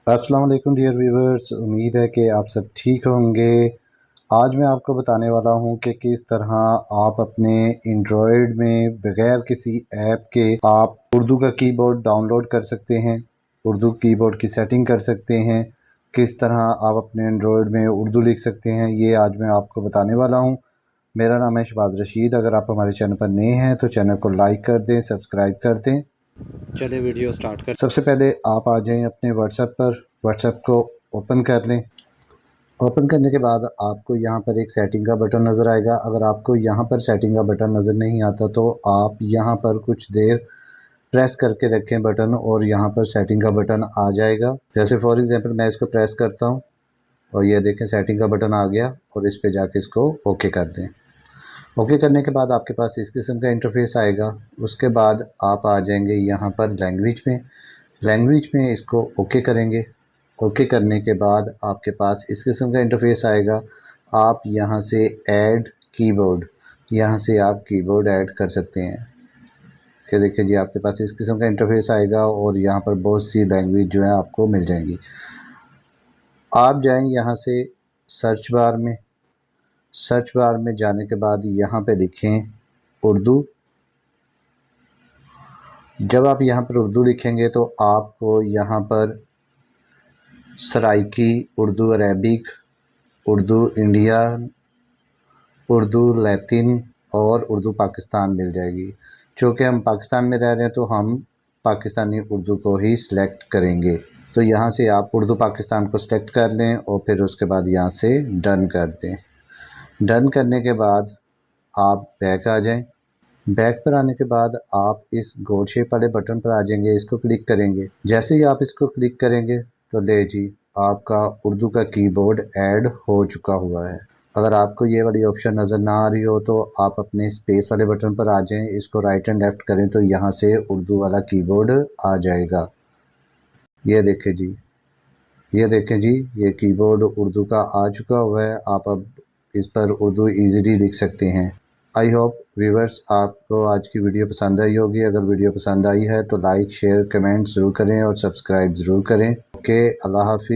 अस्सलाम वालेकुम dear viewers, उम्मीद है कि आप सब ठीक होंगे। आज मैं आपको बताने वाला हूं कि किस तरह आप अपने एंड्रॉयड में बगैर किसी ऐप के आप उर्दू का कीबोर्ड डाउनलोड कर सकते हैं, उर्दू कीबोर्ड की सेटिंग कर सकते हैं, किस तरह आप अपने एंड्रॉयड में उर्दू लिख सकते हैं, ये आज मैं आपको बताने वाला हूं। मेरा नाम है शहबाज रशीद। अगर आप हमारे चैनल पर नए हैं तो चैनल को लाइक कर दें, सब्सक्राइब कर दें। चलिए वीडियो स्टार्ट कर। सबसे पहले आप आ जाएं अपने व्हाट्सएप पर, व्हाट्सएप को ओपन कर लें। ओपन करने के बाद आपको यहाँ पर एक सेटिंग का बटन नज़र आएगा। अगर आपको यहाँ पर सेटिंग का बटन नज़र नहीं आता तो आप यहाँ पर कुछ देर प्रेस करके रखें बटन, और यहाँ पर सेटिंग का बटन आ जाएगा। जैसे फॉर एग्जांपल मैं इसको प्रेस करता हूँ और ये देखें सेटिंग का बटन आ गया, और इस पे जाके इसको ओके कर दें। ओके करने के बाद आपके पास इस किस्म का इंटरफेस आएगा। उसके बाद आप आ जाएंगे यहाँ पर लैंग्वेज में इसको ओके करेंगे। ओके करने के बाद आपके पास इस किस्म का इंटरफेस आएगा। आप यहाँ से ऐड कीबोर्ड, यहाँ से आप कीबोर्ड ऐड कर सकते हैं। ये देखिए जी, आपके पास इस किस्म का इंटरफेस आएगा और यहाँ पर बहुत सी लैंग्वेज जो है आपको मिल जाएंगी। आप जाएं यहाँ से सर्च बार में जाने के बाद यहाँ पे लिखें उर्दू। जब आप यहाँ पर उर्दू लिखेंगे तो आपको यहाँ पर सराइकी, उर्दू अरेबिक, उर्दू इंडियन, उर्दू लैतिन और उर्दू पाकिस्तान मिल जाएगी। चूँकि हम पाकिस्तान में रह रहे हैं तो हम पाकिस्तानी उर्दू को ही सिलेक्ट करेंगे। तो यहाँ से आप उर्दू पाकिस्तान को सिलेक्ट कर लें और फिर उसके बाद यहाँ से डन कर दें। डन करने के बाद आप बैक आ जाएं। बैक पर आने के बाद आप इस गोल शेप वाले बटन पर आ जाएंगे, इसको क्लिक करेंगे। जैसे ही आप इसको क्लिक करेंगे तो ले जी, आपका उर्दू का कीबोर्ड ऐड हो चुका हुआ है। अगर आपको ये वाली ऑप्शन नज़र ना आ रही हो तो आप अपने स्पेस वाले बटन पर आ जाएं, इसको राइट एंड लेफ्ट करें तो यहाँ से उर्दू वाला कीबोर्ड आ जाएगा। ये देखें जी, ये कीबोर्ड उर्दू का आ चुका हुआ है। आप अब इस पर उर्दू ईज़िली लिख सकते हैं। आई होप व्यूवर्स आपको आज की वीडियो पसंद आई होगी। अगर वीडियो पसंद आई है तो लाइक, शेयर, कमेंट ज़रूर करें और सब्सक्राइब ज़रूर करें। ओके, अल्लाह हाफिज़।